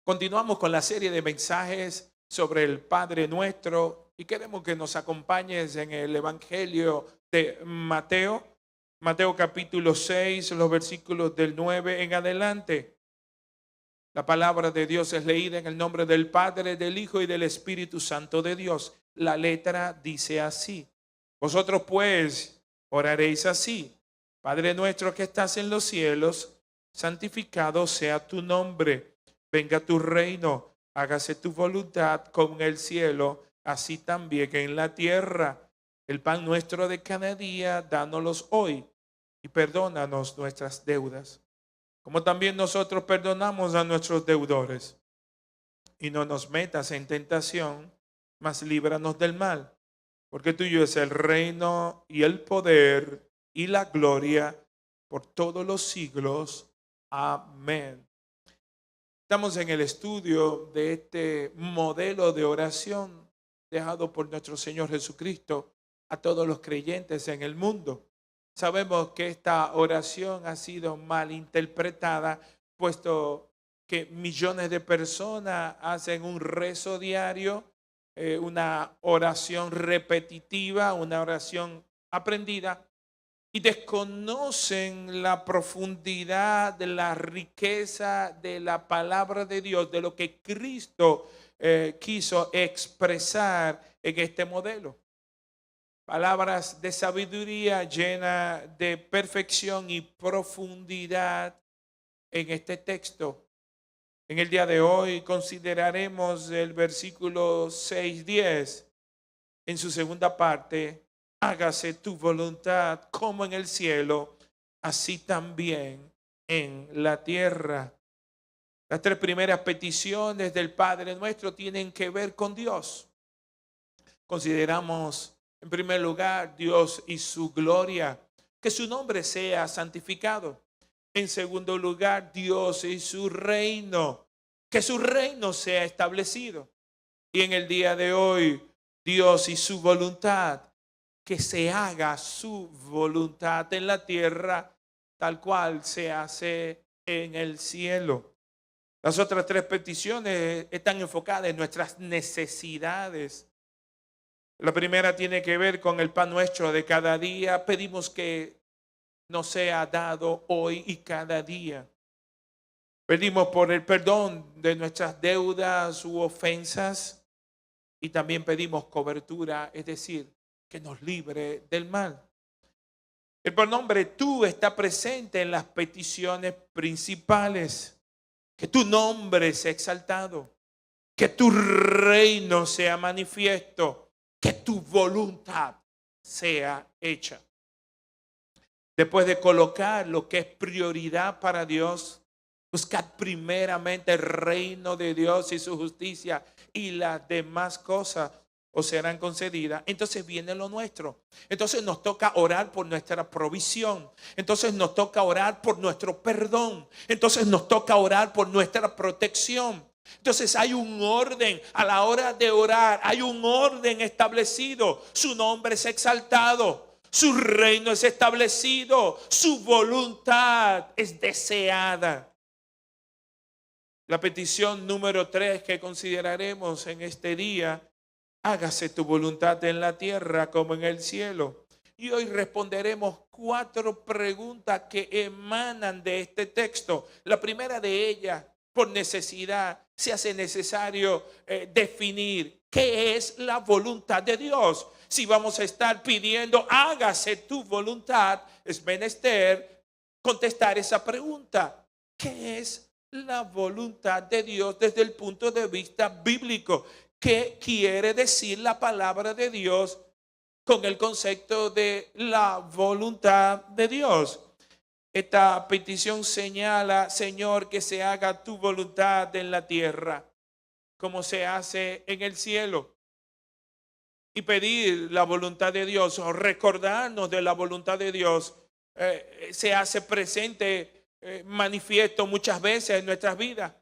Continuamos con la serie de mensajes sobre el Padre Nuestro y queremos que nos acompañes en el Evangelio de Mateo, Mateo capítulo 6, los versículos del 9 en adelante. La palabra de Dios es leída en el nombre del Padre, del Hijo y del Espíritu Santo de Dios. La letra dice así: vosotros pues oraréis así: Padre nuestro que estás en los cielos, santificado sea tu nombre. Venga tu reino, hágase tu voluntad como en el cielo, así también en la tierra. El pan nuestro de cada día, dánoslo hoy, y perdónanos nuestras deudas, como también nosotros perdonamos a nuestros deudores. Y no nos metas en tentación, mas líbranos del mal, porque tuyo es el reino y el poder y la gloria por todos los siglos. Amén. Estamos en el estudio de este modelo de oración dejado por nuestro Señor Jesucristo a todos los creyentes en el mundo. Sabemos que esta oración ha sido mal interpretada, puesto que millones de personas hacen un rezo diario, una oración repetitiva, una oración aprendida, y desconocen la profundidad de la riqueza de la palabra de Dios, de lo que Cristo quiso expresar en este modelo. Palabras de sabiduría llena de perfección y profundidad en este texto. En el día de hoy consideraremos el versículo 6-10 en su segunda parte. Hágase tu voluntad como en el cielo, así también en la tierra. Las tres primeras peticiones del Padre Nuestro tienen que ver con Dios. Consideramos en primer lugar Dios y su gloria, que su nombre sea santificado. En segundo lugar, Dios y su reino, que su reino sea establecido. Y en el día de hoy, Dios y su voluntad, que se haga su voluntad en la tierra, tal cual se hace en el cielo. Las otras tres peticiones están enfocadas en nuestras necesidades. La primera tiene que ver con el pan nuestro de cada día. Pedimos que nos sea dado hoy y cada día. Pedimos por el perdón de nuestras deudas u ofensas y también pedimos cobertura, es decir, que nos libre del mal. El pronombre tú está presente en las peticiones principales. Que tu nombre sea exaltado, que tu reino sea manifiesto, que tu voluntad sea hecha. Después de colocar lo que es prioridad para Dios, buscad primeramente el reino de Dios y su justicia, y las demás cosas os serán concedidas. Entonces viene lo nuestro. Entonces nos toca orar por nuestra provisión. Entonces nos toca orar por nuestro perdón. Entonces nos toca orar por nuestra protección. Entonces hay un orden a la hora de orar. Hay un orden establecido. Su nombre es exaltado. Su reino es establecido. Su voluntad es deseada. La petición número 3 que consideraremos en este día: hágase tu voluntad en la tierra como en el cielo. Y hoy responderemos 4 preguntas que emanan de este texto. La primera de ellas, por necesidad, se hace necesario definir qué es la voluntad de Dios. Si vamos a estar pidiendo hágase tu voluntad, es menester contestar esa pregunta. ¿Qué es la voluntad de Dios desde el punto de vista bíblico? ¿Qué quiere decir la palabra de Dios con el concepto de la voluntad de Dios? Esta petición señala: Señor, que se haga tu voluntad en la tierra como se hace en el cielo. Y pedir la voluntad de Dios o recordarnos de la voluntad de Dios se hace presente, manifiesto muchas veces en nuestras vidas.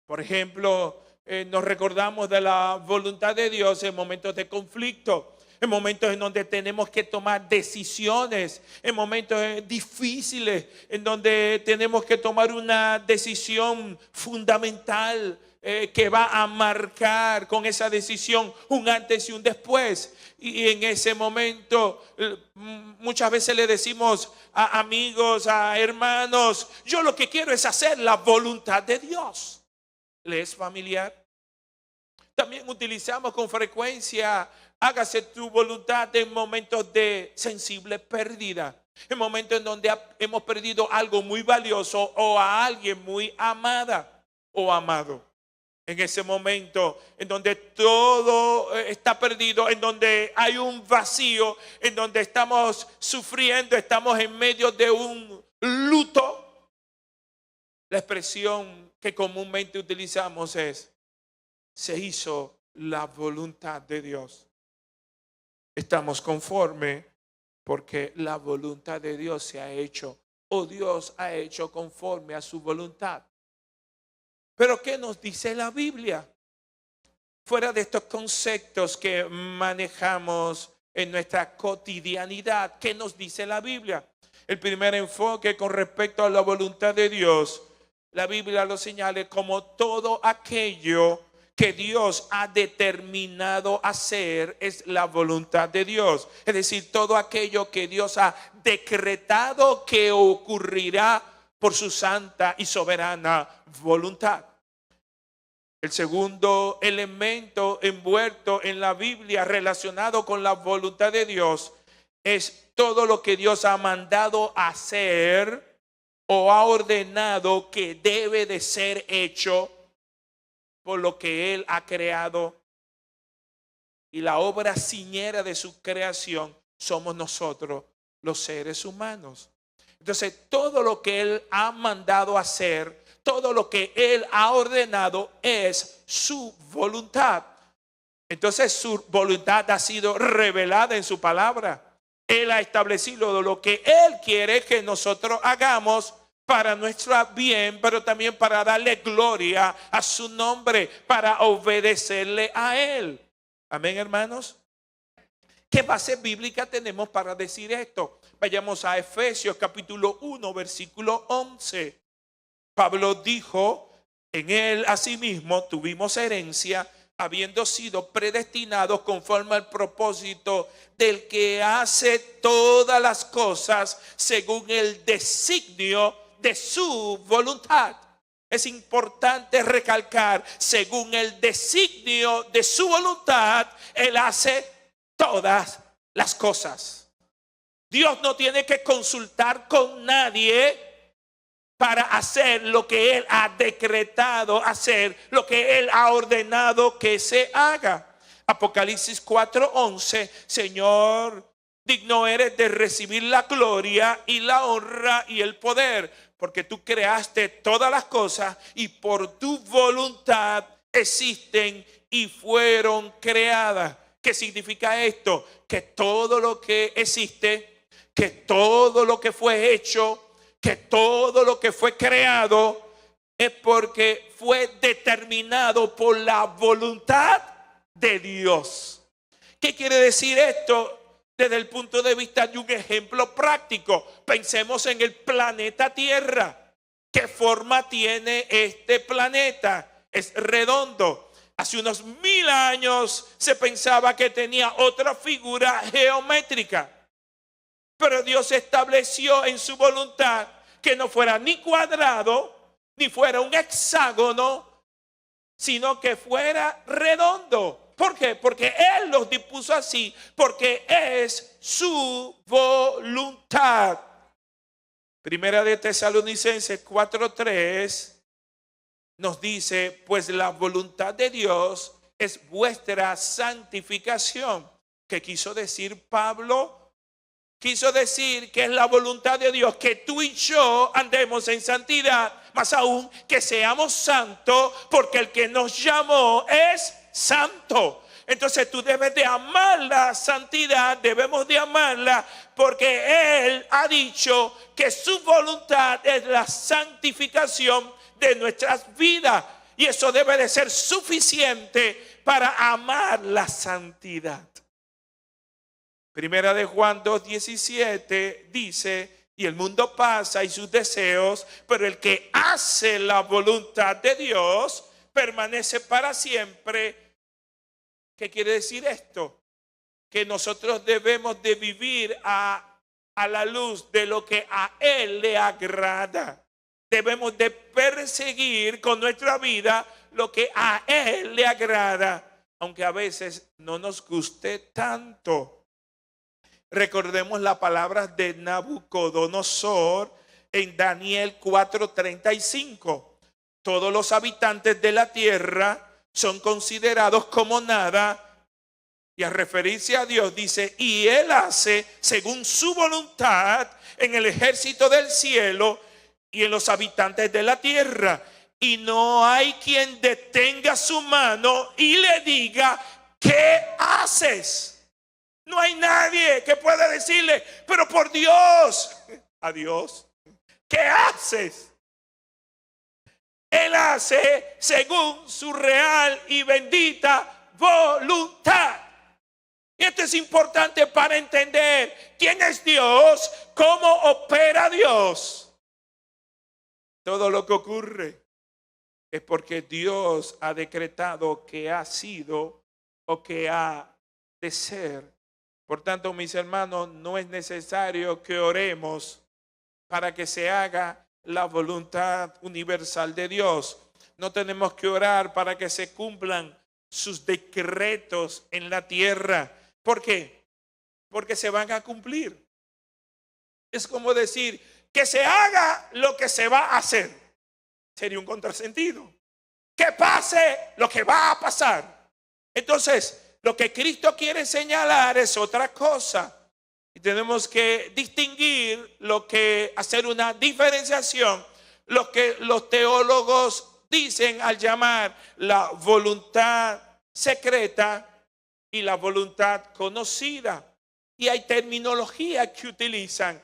Por ejemplo, nos recordamos de la voluntad de Dios en momentos de conflicto. en momentos en donde tenemos que tomar decisiones, en momentos difíciles, en donde tenemos que tomar una decisión fundamental que va a marcar con esa decisión un antes y un después. Y en ese momento muchas veces le decimos a amigos, a hermanos, yo lo que quiero es hacer la voluntad de Dios. ¿Le es familiar? También utilizamos con frecuencia, hágase tu voluntad en momentos de sensible pérdida, en momentos en donde hemos perdido algo muy valioso o a alguien muy amada o amado. En ese momento en donde todo está perdido, en donde hay un vacío, en donde estamos sufriendo, estamos en medio de un luto, la expresión que comúnmente utilizamos es: se hizo la voluntad de Dios. Estamos conformes porque la voluntad de Dios se ha hecho, o Dios ha hecho conforme a su voluntad. Pero ¿qué nos dice la Biblia? Fuera de estos conceptos que manejamos en nuestra cotidianidad, ¿qué nos dice la Biblia? El primer enfoque con respecto a la voluntad de Dios, la Biblia lo señala como todo aquello que Dios ha determinado hacer es la voluntad de Dios. Es decir, todo aquello que Dios ha decretado que ocurrirá por su santa y soberana voluntad. El segundo elemento envuelto en la Biblia relacionado con la voluntad de Dios es todo lo que Dios ha mandado hacer o ha ordenado que debe de ser hecho por lo que Él ha creado. Y la obra ciñera de su creación somos nosotros, los seres humanos. Entonces, todo lo que Él ha mandado hacer, todo lo que Él ha ordenado es su voluntad. Entonces, su voluntad ha sido revelada en su palabra. Él ha establecido lo que Él quiere que nosotros hagamos para nuestro bien, pero también para darle gloria a su nombre, para obedecerle a Él. Amén, hermanos. ¿Qué base bíblica tenemos para decir esto? Vayamos a Efesios capítulo 1, versículo 11. Pablo dijo: en Él asimismo tuvimos herencia, habiendo sido predestinados conforme al propósito del que hace todas las cosas según el designio de su voluntad. Es importante recalcar, según el designio de su voluntad, Él hace todas las cosas. Dios no tiene que consultar con nadie para hacer lo que Él ha decretado hacer, lo que Él ha ordenado que se haga. Apocalipsis 4:11, Señor, digno eres de recibir la gloria y la honra y el poder, porque tú creaste todas las cosas y por tu voluntad existen y fueron creadas. ¿Qué significa esto? Que todo lo que existe, que todo lo que fue hecho, que todo lo que fue creado es porque fue determinado por la voluntad de Dios. ¿Qué quiere decir esto? Desde el punto de vista de un ejemplo práctico, pensemos en el planeta Tierra. ¿Qué forma tiene este planeta? Es redondo. Hace unos 1000 años se pensaba que tenía otra figura geométrica. Pero Dios estableció en su voluntad que no fuera ni cuadrado, ni fuera un hexágono, sino que fuera redondo. ¿Por qué? Porque Él los dispuso así, porque es su voluntad. Primera de Tesalonicenses 4:3 nos dice: pues la voluntad de Dios es vuestra santificación. ¿Qué quiso decir Pablo? Quiso decir que es la voluntad de Dios que tú y yo andemos en santidad, más aún que seamos santos, porque el que nos llamó es santo. Entonces tú debes de amar la santidad, debemos de amarla, porque Él ha dicho que su voluntad es la santificación de nuestras vidas. Y eso debe de ser suficiente para amar la santidad. Primera de Juan 2:17 dice, y el mundo pasa y sus deseos, pero el que hace la voluntad de Dios permanece para siempre. ¿Qué quiere decir esto? Que nosotros debemos de vivir a la luz de lo que a Él le agrada. Debemos de perseguir con nuestra vida lo que a Él le agrada, aunque a veces no nos guste tanto. Recordemos las palabras de Nabucodonosor en Daniel 4:35. Todos los habitantes de la tierra son considerados como nada. Y al referirse a Dios dice, y Él hace según su voluntad en el ejército del cielo y en los habitantes de la tierra. Y no hay quien detenga su mano y le diga, ¿qué haces? No hay nadie que pueda decirle, pero por Dios, a Dios, ¿qué haces? Él hace según su real y bendita voluntad. Y esto es importante para entender quién es Dios, cómo opera Dios. Todo lo que ocurre es porque Dios ha decretado que ha sido o que ha de ser. Por tanto, mis hermanos, no es necesario que oremos para que se haga la voluntad universal de Dios. No tenemos que orar para que se cumplan sus decretos en la tierra. ¿Por qué? Porque se van a cumplir. Es como decir que se haga lo que se va a hacer. Sería un contrasentido. Que pase lo que va a pasar. Entonces, lo que Cristo quiere señalar es otra cosa. Y tenemos que distinguir hacer una diferenciación, lo que los teólogos dicen al llamar la voluntad secreta y la voluntad conocida. Y hay terminología que utilizan.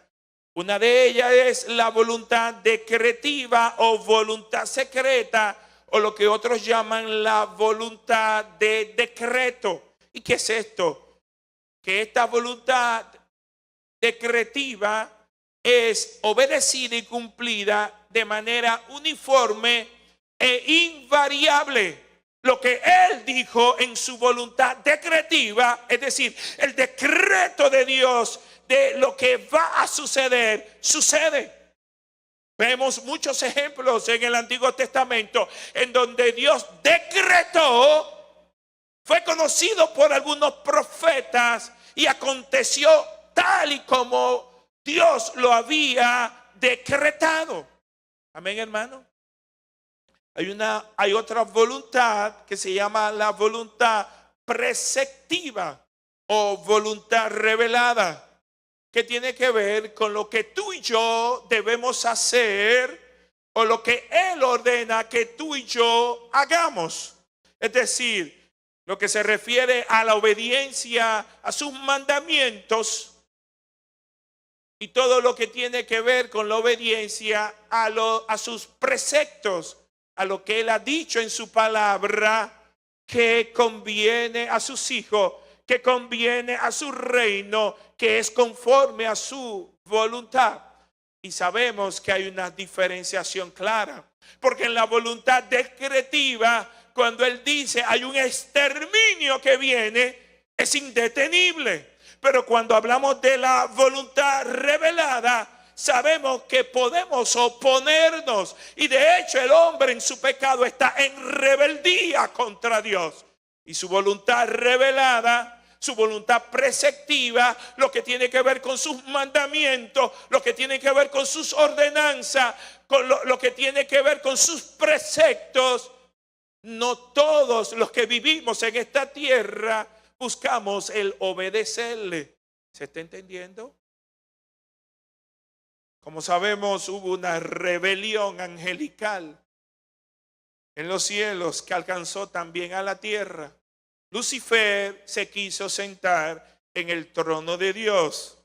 Una de ellas es la voluntad decretiva o voluntad secreta, o lo que otros llaman la voluntad de decreto. ¿Y qué es esto? Que esta voluntad decretiva es obedecida y cumplida de manera uniforme e invariable. Lo que Él dijo en su voluntad decretiva, es decir, el decreto de Dios de lo que va a suceder, sucede. Vemos muchos ejemplos en el Antiguo Testamento en donde Dios decretó, fue conocido por algunos profetas y aconteció tal y como Dios lo había decretado. Amén, hermano. Hay otra voluntad que se llama la voluntad preceptiva o voluntad revelada, que tiene que ver con lo que tú y yo debemos hacer o lo que Él ordena que tú y yo hagamos. Es decir, lo que se refiere a la obediencia a sus mandamientos y todo lo que tiene que ver con la obediencia a sus preceptos, a lo que Él ha dicho en su palabra que conviene a sus hijos, que conviene a su reino, que es conforme a su voluntad. Y sabemos que hay una diferenciación clara, porque en la voluntad decretiva, cuando Él dice hay un exterminio que viene, es indetenible. Pero cuando hablamos de la voluntad revelada, sabemos que podemos oponernos. Y de hecho el hombre en su pecado está en rebeldía contra Dios. Y su voluntad revelada, su voluntad preceptiva, lo que tiene que ver con sus mandamientos, lo que tiene que ver con sus ordenanzas, con lo que tiene que ver con sus preceptos. No todos los que vivimos en esta tierra buscamos el obedecerle. ¿Se está entendiendo? Como sabemos, hubo una rebelión angelical en los cielos que alcanzó también a la tierra. Lucifer se quiso sentar en el trono de Dios.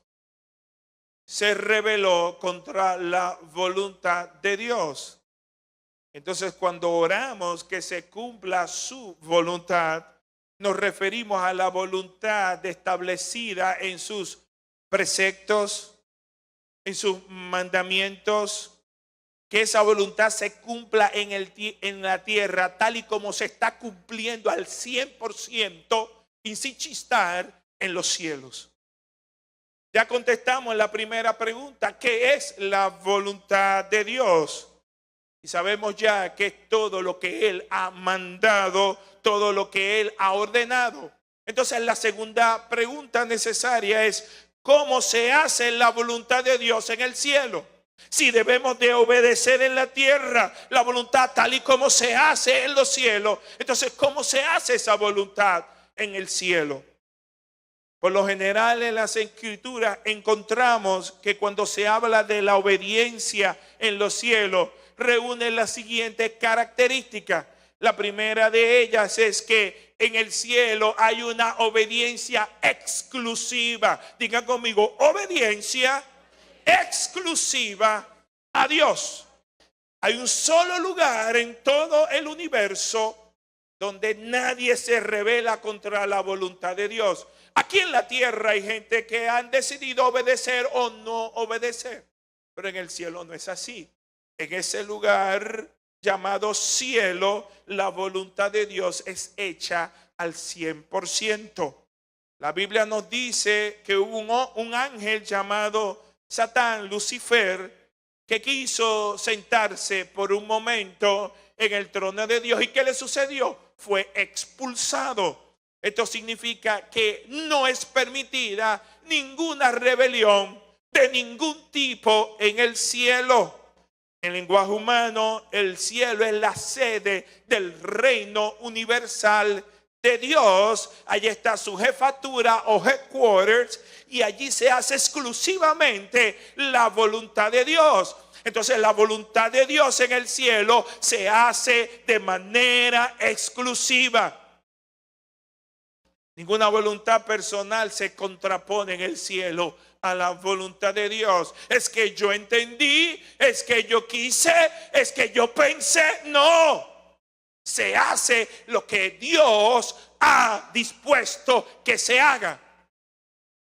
Se rebeló contra la voluntad de Dios. Entonces, cuando oramos que se cumpla su voluntad, nos referimos a la voluntad establecida en sus preceptos, en sus mandamientos, que esa voluntad se cumpla en la tierra tal y como se está cumpliendo al 100% y sin chistar en los cielos. Ya contestamos la primera pregunta, ¿qué es la voluntad de Dios? Y sabemos ya que es todo lo que Él ha mandado, todo lo que Él ha ordenado. Entonces la segunda pregunta necesaria es, ¿cómo se hace la voluntad de Dios en el cielo? Si debemos de obedecer en la tierra la voluntad tal y como se hace en los cielos, entonces ¿cómo se hace esa voluntad en el cielo? Por lo general en las escrituras encontramos que cuando se habla de la obediencia en los cielos, reúne las siguientes características. La primera de ellas es que en el cielo hay una obediencia exclusiva. Digan conmigo, obediencia exclusiva a Dios. Hay un solo lugar en todo el universo donde nadie se rebela contra la voluntad de Dios. Aquí en la tierra hay gente que han decidido obedecer o no obedecer, pero en el cielo no es así. En ese lugar llamado cielo, la voluntad de Dios es hecha al 100%. La Biblia nos dice que hubo un ángel llamado Satán, Lucifer, que quiso sentarse por un momento en el trono de Dios. ¿Y qué le sucedió? Fue expulsado. Esto significa que no es permitida ninguna rebelión de ningún tipo en el cielo. En lenguaje humano, el cielo es la sede del reino universal de Dios. Allí está su jefatura o headquarters y allí se hace exclusivamente la voluntad de Dios. Entonces la voluntad de Dios en el cielo se hace de manera exclusiva. Ninguna voluntad personal se contrapone en el cielo a la voluntad de Dios. Es que yo entendí, es que yo quise, es que yo pensé. No, se hace lo que Dios ha dispuesto que se haga.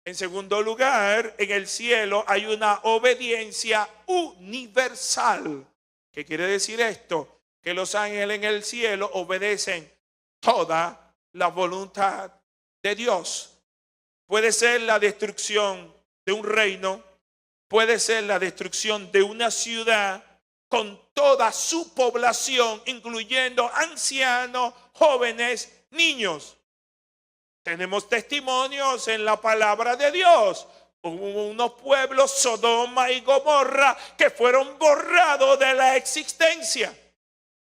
En segundo lugar, en el cielo hay una obediencia universal. ¿Qué quiere decir esto? Que los ángeles en el cielo obedecen toda la voluntad de Dios. Puede ser la destrucción de un reino, puede ser la destrucción de una ciudad con toda su población, incluyendo ancianos, jóvenes, niños. Tenemos testimonios en la palabra de Dios. Hubo unos pueblos, Sodoma y Gomorra, que fueron borrados de la existencia.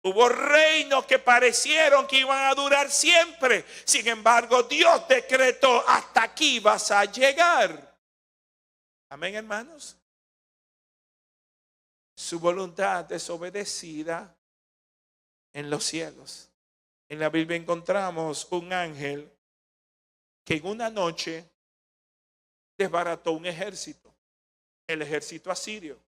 Hubo reinos que parecieron que iban a durar siempre. Sin embargo, Dios decretó, hasta aquí vas a llegar. Amén, hermanos. Su voluntad es obedecida en los cielos. En la Biblia encontramos un ángel que en una noche desbarató un ejército, el ejército asirio.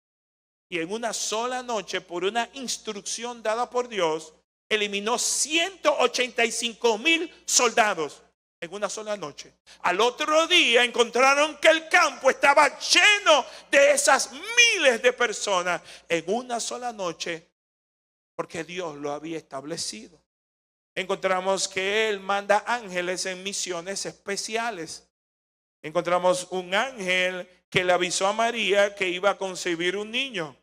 Y en una sola noche, por una instrucción dada por Dios, eliminó 185,000 soldados en una sola noche. Al otro día encontraron que el campo estaba lleno de esas miles de personas en una sola noche, porque Dios lo había establecido. Encontramos que Él manda ángeles en misiones especiales. Encontramos un ángel que le avisó a María que iba a concebir un niño.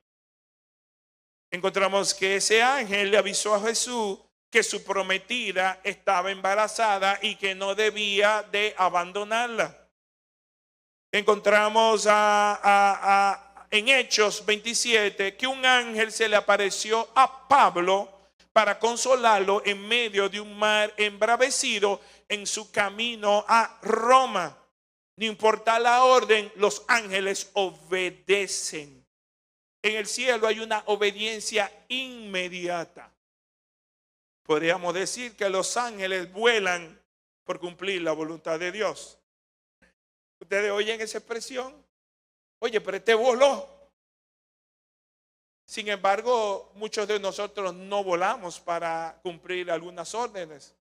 Encontramos que ese ángel le avisó a Jesús que su prometida estaba embarazada y que no debía de abandonarla. Encontramos en Hechos 27 que un ángel se le apareció a Pablo para consolarlo en medio de un mar embravecido en su camino a Roma. No importa la orden, los ángeles obedecen. En el cielo hay una obediencia inmediata. Podríamos decir que los ángeles vuelan por cumplir la voluntad de Dios. ¿Ustedes oyen esa expresión? Oye, pero este voló. Sin embargo, muchos de nosotros no volamos para cumplir algunas órdenes.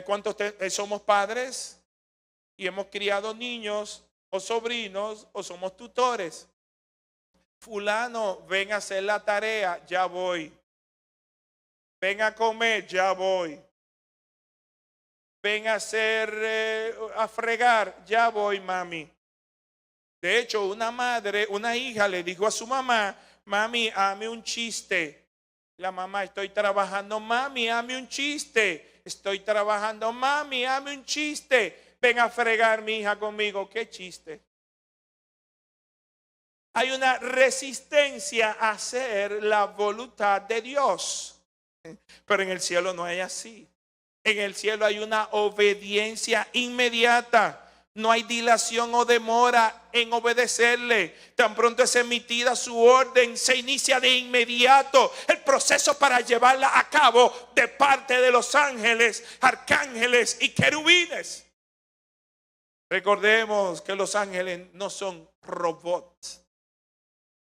¿Cuántos somos padres y hemos criado niños o sobrinos o somos tutores? Fulano, ven a hacer la tarea, ya voy. Ven a comer, ya voy. Ven a a fregar, ya voy, mami. De hecho, una hija le dijo a su mamá: mami, hazme un chiste. La mamá: estoy trabajando. Mami, hazme un chiste. Estoy trabajando. Mami, hazme un chiste. Ven a fregar, mi hija, conmigo. ¿Qué chiste? Hay una resistencia a hacer la voluntad de Dios. Pero en el cielo no hay así. En el cielo hay una obediencia inmediata. No hay dilación o demora en obedecerle. Tan pronto es emitida su orden, se inicia de inmediato el proceso para llevarla a cabo de parte de los ángeles, arcángeles y querubines. Recordemos que los ángeles no son robots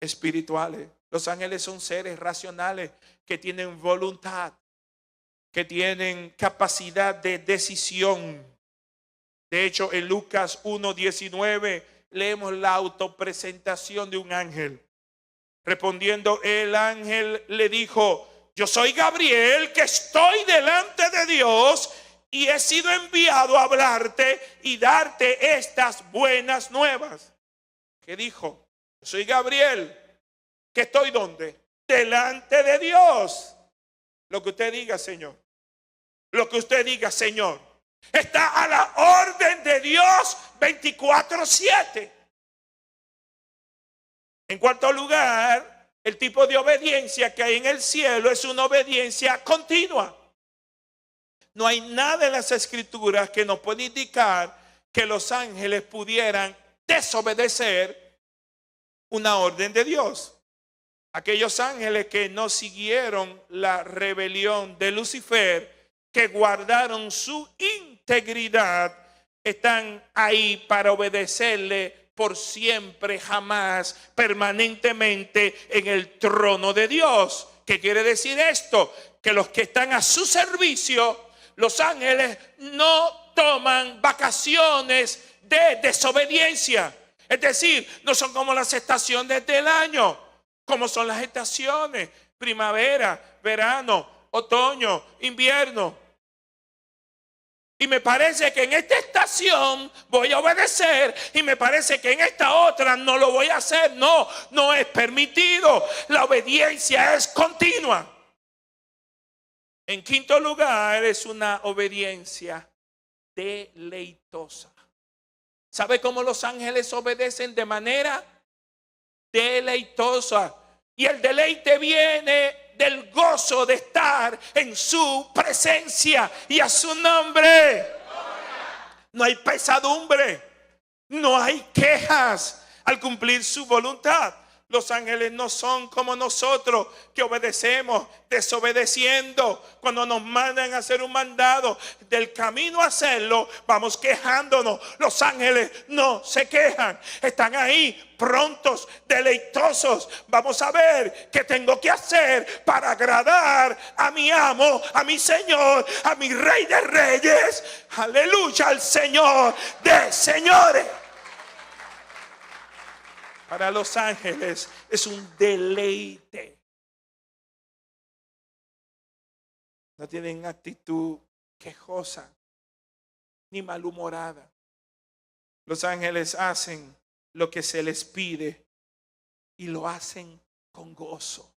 espirituales. Los ángeles son seres racionales que tienen voluntad, que tienen capacidad de decisión. De hecho, en Lucas 1:19 leemos la autopresentación de un ángel. Respondiendo, el ángel le dijo: yo soy Gabriel, que estoy delante de Dios y he sido enviado a hablarte y darte estas buenas nuevas. ¿Qué dijo? Yo soy Gabriel, que estoy ¿dónde? Delante de Dios. Lo que usted diga, Señor. Lo que usted diga, Señor. Está a la orden de Dios 24/7. En cuarto lugar, el tipo de obediencia que hay en el cielo es una obediencia continua. No hay nada en las escrituras que nos pueda indicar que los ángeles pudieran desobedecer una orden de Dios. Aquellos ángeles que no siguieron la rebelión de Lucifer, que guardaron su integridad, están ahí para obedecerle por siempre, jamás, permanentemente en el trono de Dios. ¿Qué quiere decir esto? Que los que están a su servicio, los ángeles, no toman vacaciones de desobediencia. Es decir, no son como las estaciones del año. Como son las estaciones: primavera, verano, otoño, invierno. Y me parece que en esta estación voy a obedecer y me parece que en esta otra no lo voy a hacer. No, no es permitido. La obediencia es continua. En quinto lugar, es una obediencia deleitosa. ¿Sabe cómo los ángeles obedecen? De manera deleitosa. Y el deleite viene del gozo de estar en su presencia y a su nombre. No hay pesadumbre, no hay quejas al cumplir su voluntad. Los ángeles no son como nosotros, que obedecemos desobedeciendo. Cuando nos mandan a hacer un mandado, del camino a hacerlo vamos quejándonos. Los ángeles no se quejan, están ahí prontos, deleitosos. Vamos a ver qué tengo que hacer para agradar a mi amo, a mi Señor, a mi Rey de Reyes. Aleluya, al Señor de señores. Para los ángeles es un deleite. No tienen actitud quejosa ni malhumorada. Los ángeles hacen lo que se les pide y lo hacen con gozo.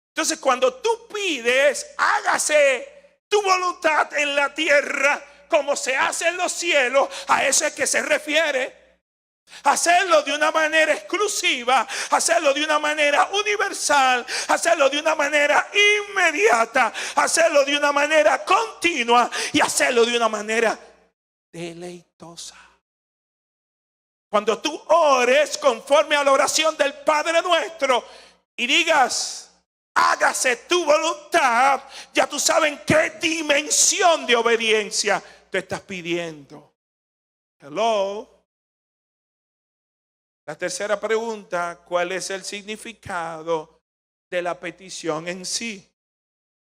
Entonces, cuando tú pides, hágase tu voluntad en la tierra como se hace en los cielos, a eso es que se refiere. Hacerlo de una manera exclusiva, hacerlo de una manera universal, hacerlo de una manera inmediata, hacerlo de una manera continua y hacerlo de una manera deleitosa. Cuando tú ores conforme a la oración del Padre nuestro y digas: hágase tu voluntad, ya tú sabes en qué dimensión de obediencia te estás pidiendo. Hello. La tercera pregunta: ¿cuál es el significado de la petición en sí?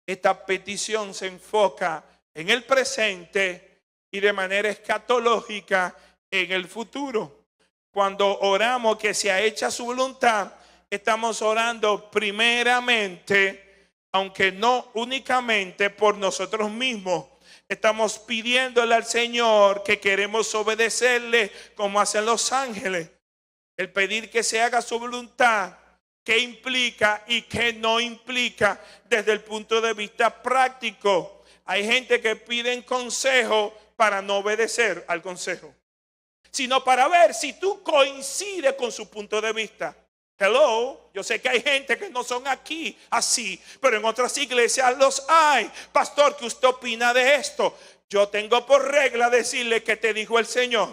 Esta petición se enfoca en el presente y de manera escatológica en el futuro. Cuando oramos que sea hecha su voluntad, estamos orando primeramente, aunque no únicamente por nosotros mismos. Estamos pidiéndole al Señor que queremos obedecerle como hacen los ángeles. El pedir que se haga su voluntad, qué implica y qué no implica desde el punto de vista práctico. Hay gente que pide consejo para no obedecer al consejo, sino para ver si tú coincides con su punto de vista. Hello, yo sé que hay gente que no son aquí así, pero en otras iglesias los hay. Pastor, ¿qué usted opina de esto? Yo tengo por regla decirle que te dijo el Señor.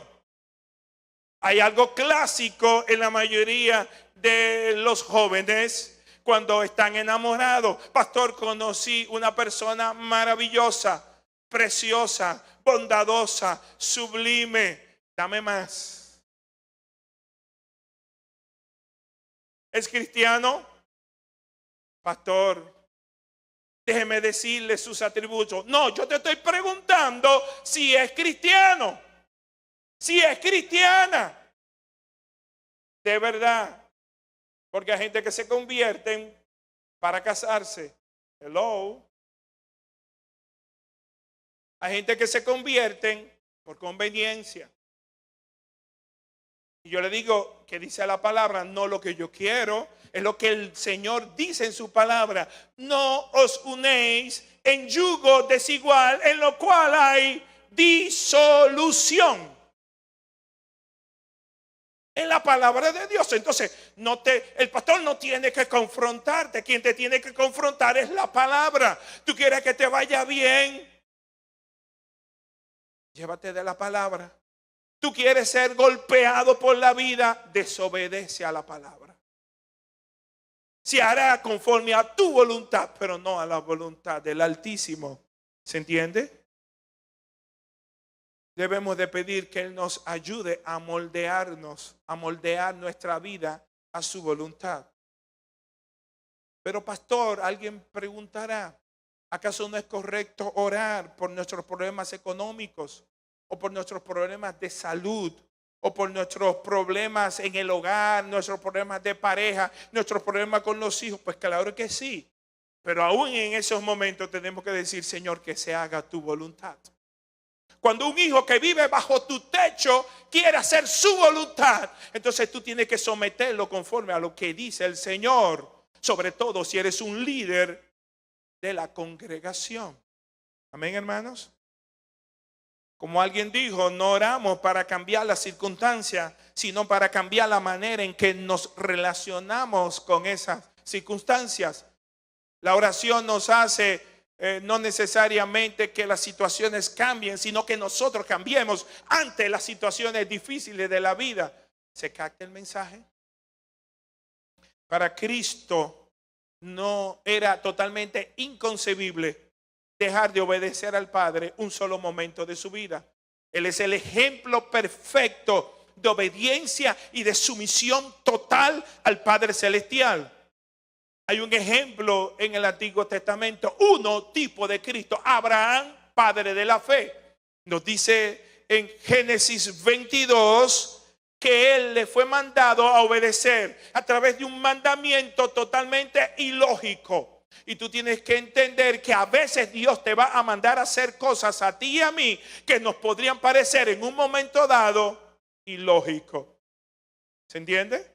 Hay algo clásico en la mayoría de los jóvenes cuando están enamorados. Pastor, conocí una persona maravillosa, preciosa, bondadosa, sublime. Dame más. ¿Es cristiano? Pastor, déjeme decirle sus atributos. No, yo te estoy preguntando si es cristiano, si es cristiana. De verdad. Porque hay gente que se convierten para casarse. Hello. Hay gente que se convierten por conveniencia. Y yo le digo que dice la palabra, no lo que yo quiero, es lo que el Señor dice en su palabra. No os unéis en yugo desigual, en lo cual hay disolución. En la palabra de Dios. Entonces, el pastor no tiene que confrontarte. Quien te tiene que confrontar es la palabra. Tú quieres que te vaya bien, llévate de la palabra. Tú quieres ser golpeado por la vida, desobedece a la palabra. Se hará conforme a tu voluntad, pero no a la voluntad del Altísimo. ¿Se entiende? Debemos de pedir que Él nos ayude a moldearnos, a moldear nuestra vida a su voluntad. Pero pastor, alguien preguntará, ¿acaso no es correcto orar por nuestros problemas económicos? O por nuestros problemas de salud, o por nuestros problemas en el hogar, nuestros problemas de pareja, nuestros problemas con los hijos? Pues claro que sí. Pero aún en esos momentos tenemos que decir, Señor, que se haga tu voluntad. Cuando un hijo que vive bajo tu techo quiere hacer su voluntad, entonces tú tienes que someterlo conforme a lo que dice el Señor. Sobre todo si eres un líder de la congregación. Amén, hermanos. Como alguien dijo, no oramos para cambiar las circunstancias, sino para cambiar la manera en que nos relacionamos con esas circunstancias. La oración nos hace no necesariamente que las situaciones cambien, sino que nosotros cambiemos ante las situaciones difíciles de la vida. ¿Se capta el mensaje? Para Cristo no era totalmente inconcebible dejar de obedecer al Padre un solo momento de su vida. Él es el ejemplo perfecto de obediencia y de sumisión total al Padre Celestial. Hay un ejemplo en el Antiguo Testamento, uno tipo de Cristo, Abraham, padre de la fe. Nos dice en Génesis 22 que él le fue mandado a obedecer a través de un mandamiento totalmente ilógico. Y tú tienes que entender que a veces Dios te va a mandar a hacer cosas a ti y a mí que nos podrían parecer en un momento dado ilógico. ¿Se entiende?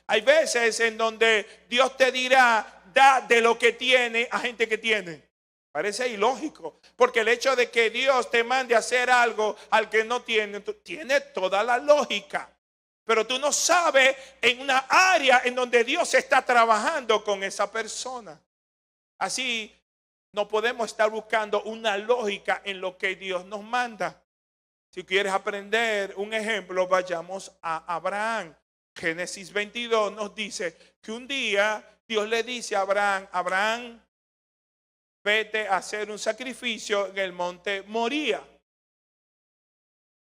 Hay veces en donde Dios te dirá, da de lo que tiene a gente que tiene. Parece ilógico, porque el hecho de que Dios te mande a hacer algo al que no tiene, tiene toda la lógica. Pero tú no sabes en una área en donde Dios está trabajando con esa persona. Así no podemos estar buscando una lógica en lo que Dios nos manda. Si quieres aprender un ejemplo, vayamos a Abraham. Génesis 22 nos dice que un día Dios le dice a Abraham, Abraham, vete a hacer un sacrificio en el monte Moría.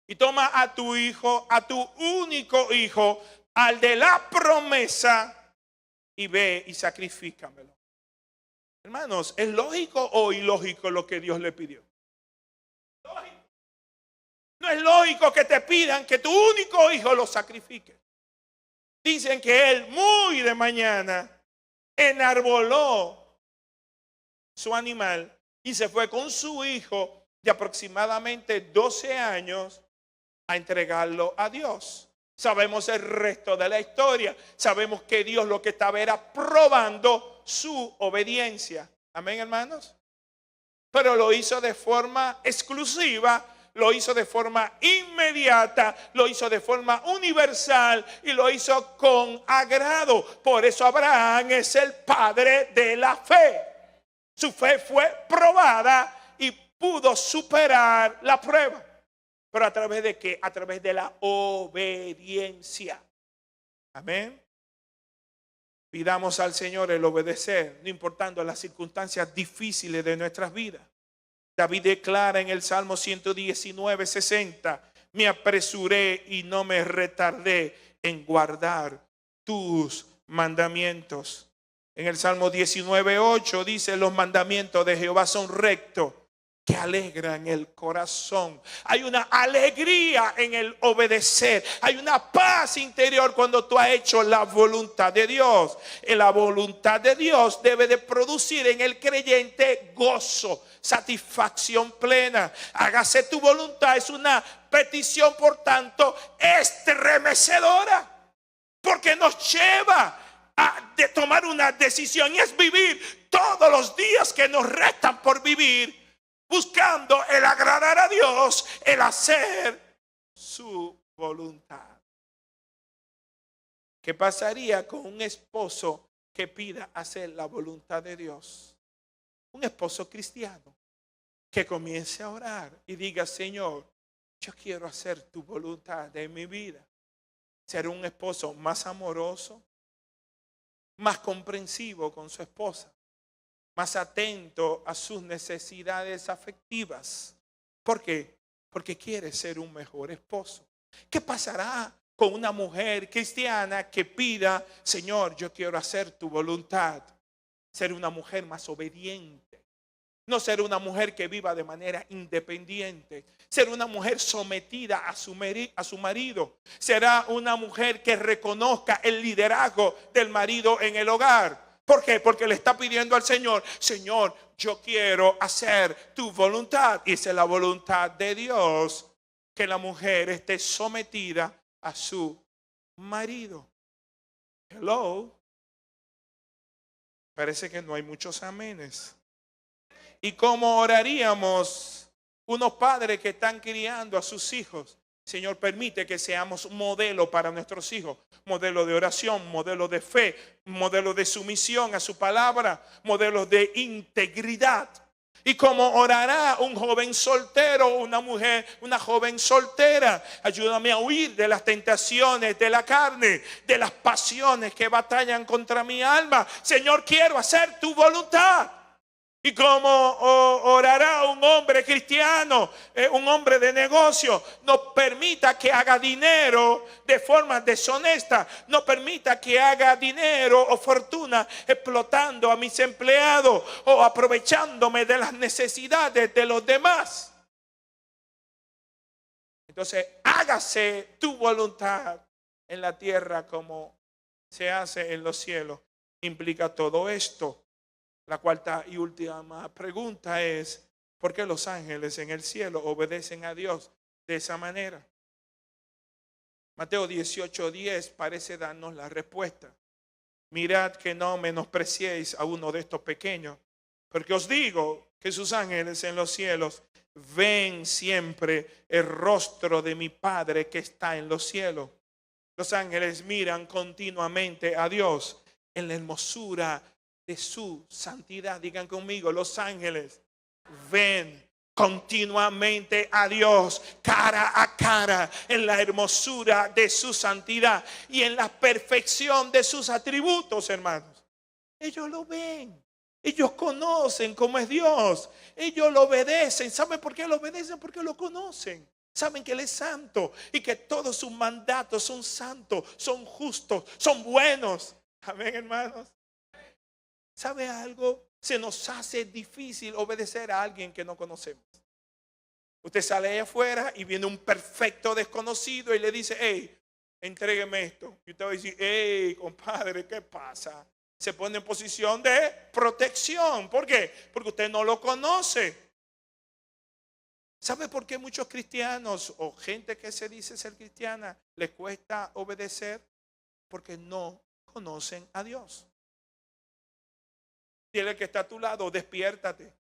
Y toma a tu hijo, a tu único hijo, al de la promesa, y ve y sacrifícamelo. Hermanos, ¿es lógico o ilógico lo que Dios le pidió? No es lógico que te pidan que tu único hijo lo sacrifique. Dicen que él muy de mañana enarboló su animal y se fue con su hijo de aproximadamente 12 años a entregarlo a Dios. Sabemos el resto de la historia. Sabemos que Dios lo que estaba era probando su obediencia. Amén, hermanos. Pero lo hizo de forma exclusiva, lo hizo de forma inmediata, lo hizo de forma universal y lo hizo con agrado. Por eso Abraham es el padre de la fe. Su fe fue probada y pudo superar la prueba. ¿Pero a través de qué? A través de la obediencia. Amén. Pidamos al Señor el obedecer, no importando las circunstancias difíciles de nuestras vidas. David declara en el Salmo 119, 60, me apresuré y no me retardé en guardar tus mandamientos. En el Salmo 19, 8 dice, los mandamientos de Jehová son rectos, que alegran el corazón. Hay una alegría en el obedecer. Hay una paz interior cuando tú has hecho la voluntad de Dios. Y la voluntad de Dios debe de producir en el creyente gozo, satisfacción plena. Hágase tu voluntad. Es una petición, por tanto, estremecedora. Porque nos lleva a tomar una decisión. Y es vivir todos los días que nos restan por vivir, buscando el agradar a Dios, el hacer su voluntad. ¿Qué pasaría con un esposo que pida hacer la voluntad de Dios? Un esposo cristiano que comience a orar y diga, Señor, yo quiero hacer tu voluntad en mi vida. Ser un esposo más amoroso, más comprensivo con su esposa, más atento a sus necesidades afectivas. ¿Por qué? Porque quiere ser un mejor esposo. ¿Qué pasará con una mujer cristiana que pida, Señor, yo quiero hacer tu voluntad? Ser una mujer más obediente. No ser una mujer que viva de manera independiente. Ser una mujer sometida a su marido. Será una mujer que reconozca el liderazgo del marido en el hogar. ¿Por qué? Porque le está pidiendo al Señor, Señor, yo quiero hacer tu voluntad. Y esa es la voluntad de Dios, que la mujer esté sometida a su marido. Hello. Parece que no hay muchos amenes. ¿Y cómo oraríamos unos padres que están criando a sus hijos? Señor, permite que seamos un modelo para nuestros hijos, modelo de oración, modelo de fe, modelo de sumisión a su palabra, modelo de integridad. ¿Y cómo orará un joven soltero o una mujer, una joven soltera? Ayúdame a huir de las tentaciones de la carne, de las pasiones que batallan contra mi alma. Señor, quiero hacer tu voluntad. ¿Y cómo orará un hombre cristiano, un hombre de negocio? No permita que haga dinero de forma deshonesta. No permita que haga dinero o fortuna explotando a mis empleados o aprovechándome de las necesidades de los demás. Entonces, hágase tu voluntad en la tierra como se hace en los cielos. Implica todo esto. La cuarta y última pregunta es, ¿por qué los ángeles en el cielo obedecen a Dios de esa manera? Mateo 18:10 parece darnos la respuesta. Mirad que no menospreciéis a uno de estos pequeños, porque os digo que sus ángeles en los cielos ven siempre el rostro de mi Padre que está en los cielos. Los ángeles miran continuamente a Dios en la hermosura de su santidad. Digan conmigo, los ángeles ven continuamente a Dios cara a cara en la hermosura de su santidad y en la perfección de sus atributos, hermanos. Ellos lo ven. Ellos conocen cómo es Dios. Ellos lo obedecen. ¿Saben por qué lo obedecen? Porque lo conocen. Saben que Él es santo y que todos sus mandatos son santos, son justos, son buenos. Amén, hermanos. ¿Sabe algo? Se nos hace difícil obedecer a alguien que no conocemos. Usted sale allá afuera y viene un perfecto desconocido y le dice, hey, entrégueme esto. Y usted va a decir, hey, compadre, ¿qué pasa? Se pone en posición de protección. ¿Por qué? Porque usted no lo conoce. ¿Sabe por qué muchos cristianos o gente que se dice ser cristiana les cuesta obedecer? Porque no conocen a Dios. Dile que está a tu lado, despiértate.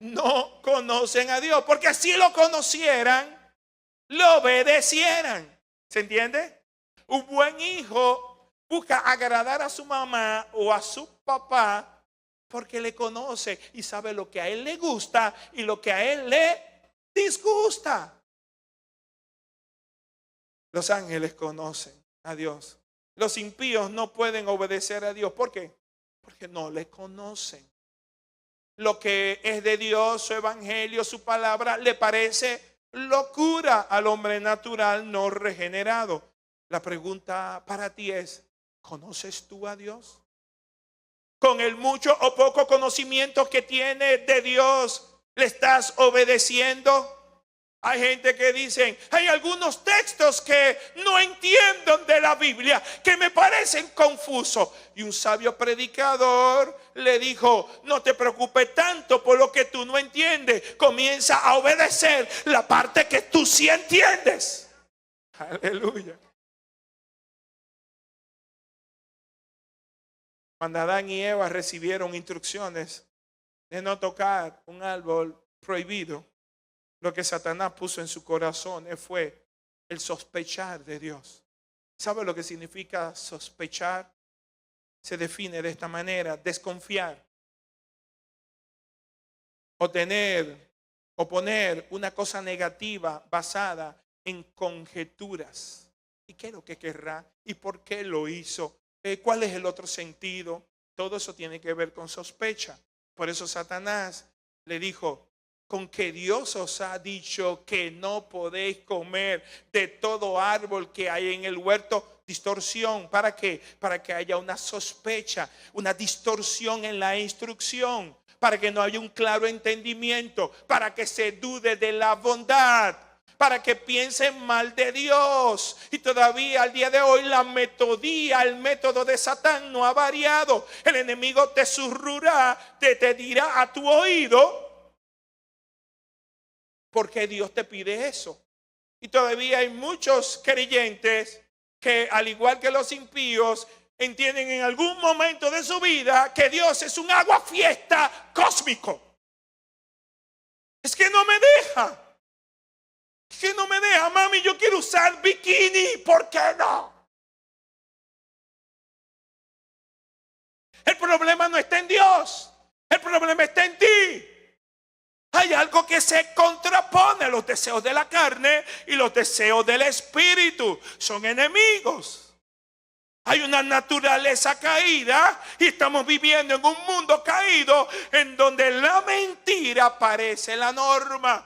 No conocen a Dios, porque si lo conocieran, lo obedecieran. ¿Se entiende? Un buen hijo busca agradar a su mamá o a su papá porque le conoce y sabe lo que a él le gusta y lo que a él le disgusta. Los ángeles conocen a Dios. Los impíos no pueden obedecer a Dios. ¿Por qué? Porque no le conocen. Lo que es de Dios, su evangelio, su palabra, le parece locura al hombre natural no regenerado. La pregunta para ti es, ¿conoces tú a Dios? Con el mucho o poco conocimiento que tienes de Dios, ¿le estás obedeciendo? Hay gente que dicen, hay algunos textos que no entiendo de la Biblia, que me parecen confusos. Y un sabio predicador le dijo, no te preocupes tanto por lo que tú no entiendes. Comienza a obedecer la parte que tú sí entiendes. Aleluya. Cuando Adán y Eva recibieron instrucciones de no tocar un árbol prohibido, lo que Satanás puso en su corazón fue el sospechar de Dios. ¿Sabe lo que significa sospechar? Se define de esta manera: desconfiar, o poner una cosa negativa basada en conjeturas. ¿Y qué es lo que querrá? ¿Y por qué lo hizo? ¿Cuál es el otro sentido? Todo eso tiene que ver con sospecha. Por eso Satanás le dijo, con que Dios os ha dicho que no podéis comer de todo árbol que hay en el huerto. Distorsión. ¿Para qué? Para que haya una sospecha, una distorsión en la instrucción, para que no haya un claro entendimiento, para que se dude de la bondad, para que piensen mal de Dios. Y todavía al día de hoy la metodía, el método de Satán no ha variado. El enemigo te susurrará, te dirá a tu oído, ¿por qué Dios te pide eso? Y todavía hay muchos creyentes que, al igual que los impíos, entienden en algún momento de su vida que Dios es un aguafiesta cósmico. Es que no me deja. Es que no me deja, mami, yo quiero usar bikini, ¿por qué no? El problema no está en Dios, el problema está en ti. Hay algo que se contrapone a los deseos de la carne y los deseos del espíritu. Son enemigos. Hay una naturaleza caída y estamos viviendo en un mundo caído en donde la mentira parece la norma.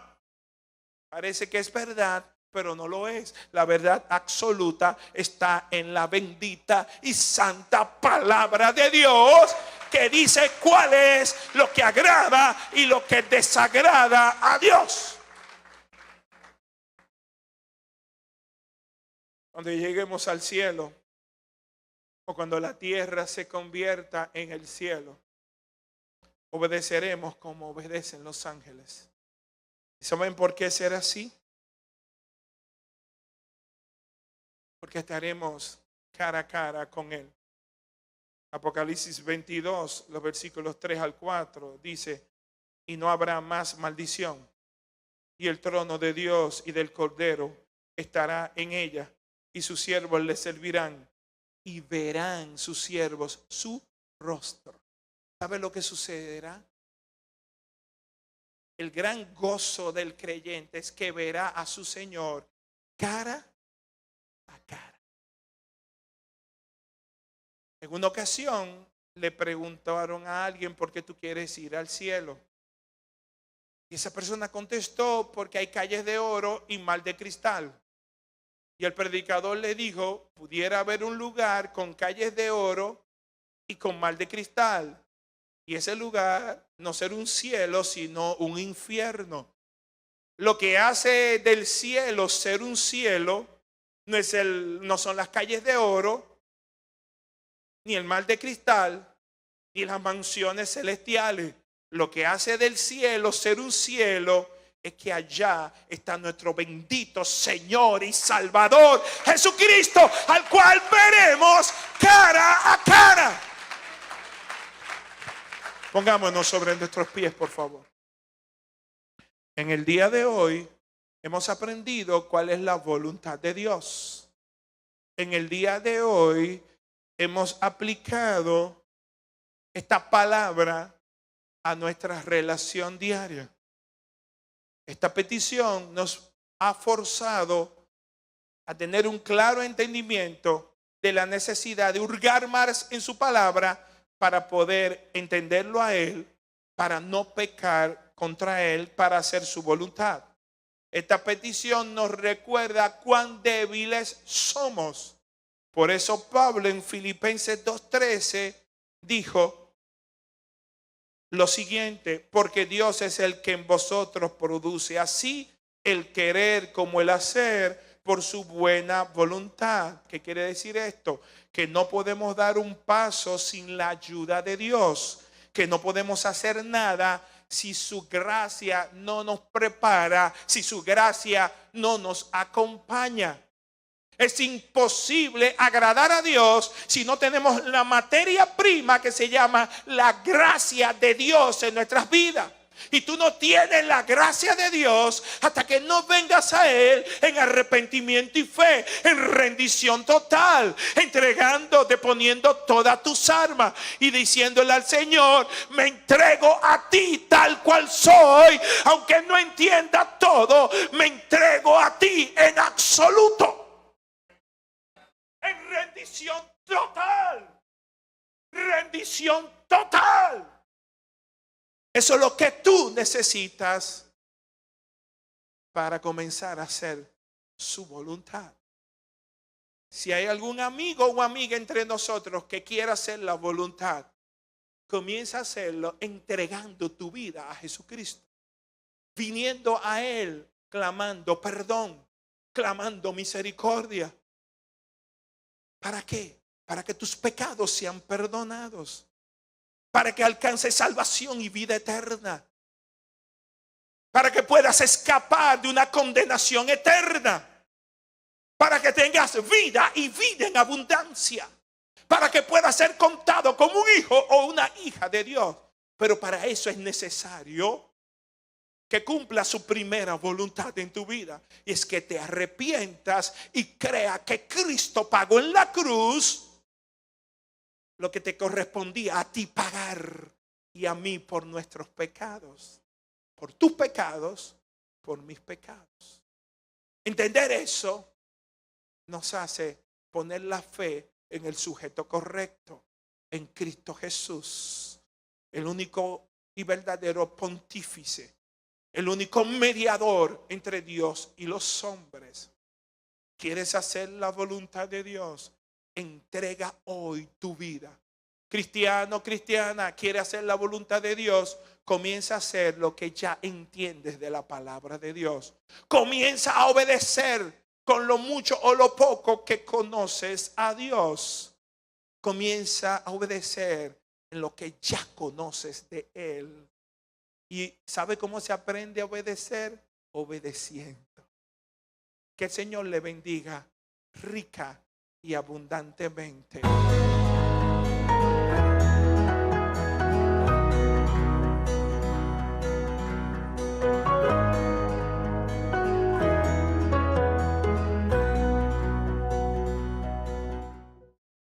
Parece que es verdad, pero no lo es. La verdad absoluta está en la bendita y santa palabra de Dios, que dice cuál es lo que agrada y lo que desagrada a Dios. Cuando lleguemos al cielo, o cuando la tierra se convierta en el cielo, obedeceremos como obedecen los ángeles. ¿Y saben por qué será así? Porque estaremos cara a cara con Él. Apocalipsis 22, los versículos 3 al 4, dice, y no habrá más maldición, y el trono de Dios y del Cordero estará en ella, y sus siervos le servirán, y verán sus siervos su rostro. ¿Sabe lo que sucederá? El gran gozo del creyente es que verá a su Señor cara a cara. En una ocasión le preguntaron a alguien, ¿por qué tú quieres ir al cielo? Y esa persona contestó, porque hay calles de oro y mar de cristal. Y el predicador le dijo, pudiera haber un lugar con calles de oro y con mar de cristal. Y ese lugar no será un cielo, sino un infierno. Lo que hace del cielo ser un cielo no son las calles de oro, ni el mar de cristal, ni las mansiones celestiales. Lo que hace del cielo ser un cielo es que allá está nuestro bendito Señor y Salvador Jesucristo, al cual veremos cara a cara. Pongámonos sobre nuestros pies, por favor. En el día de hoy hemos aprendido cuál es la voluntad de Dios. En el día de hoy hemos aplicado esta palabra a nuestra relación diaria. Esta petición nos ha forzado a tener un claro entendimiento de la necesidad de hurgar más en su palabra para poder entenderlo a Él, para no pecar contra Él, para hacer su voluntad. Esta petición nos recuerda cuán débiles somos. Por eso Pablo en Filipenses 2:13 dijo lo siguiente: porque Dios es el que en vosotros produce así el querer como el hacer por su buena voluntad. ¿Qué quiere decir esto? Que no podemos dar un paso sin la ayuda de Dios, que no podemos hacer nada si su gracia no nos prepara, si su gracia no nos acompaña. Es imposible agradar a Dios si no tenemos la materia prima que se llama la gracia de Dios en nuestras vidas. Y tú no tienes la gracia de Dios hasta que no vengas a Él en arrepentimiento y fe, en rendición total, entregando, deponiendo todas tus armas y diciéndole al Señor: me entrego a ti tal cual soy, aunque no entienda todo, me entrego a ti en absoluto. En rendición total. Rendición total. Eso es lo que tú necesitas para comenzar a hacer su voluntad. Si hay algún amigo o amiga entre nosotros que quiera hacer la voluntad, comienza a hacerlo entregando tu vida a Jesucristo, viniendo a Él, clamando perdón, clamando misericordia. ¿Para qué? Para que tus pecados sean perdonados, para que alcances salvación y vida eterna, para que puedas escapar de una condenación eterna, para que tengas vida y vida en abundancia, para que puedas ser contado como un hijo o una hija de Dios. Pero para eso es necesario que cumpla su primera voluntad en tu vida, y es que te arrepientas y crea que Cristo pagó en la cruz lo que te correspondía a ti pagar y a mí por nuestros pecados, por tus pecados, por mis pecados. Entender eso nos hace poner la fe en el sujeto correcto, en Cristo Jesús, el único y verdadero pontífice, el único mediador entre Dios y los hombres. ¿Quieres hacer la voluntad de Dios? Entrega hoy tu vida. Cristiano, cristiana, ¿quiere hacer la voluntad de Dios? Comienza a hacer lo que ya entiendes de la palabra de Dios. Comienza a obedecer con lo mucho o lo poco que conoces a Dios. Comienza a obedecer en lo que ya conoces de Él. ¿Y sabe cómo se aprende a obedecer? Obedeciendo. Que el Señor le bendiga rica y abundantemente.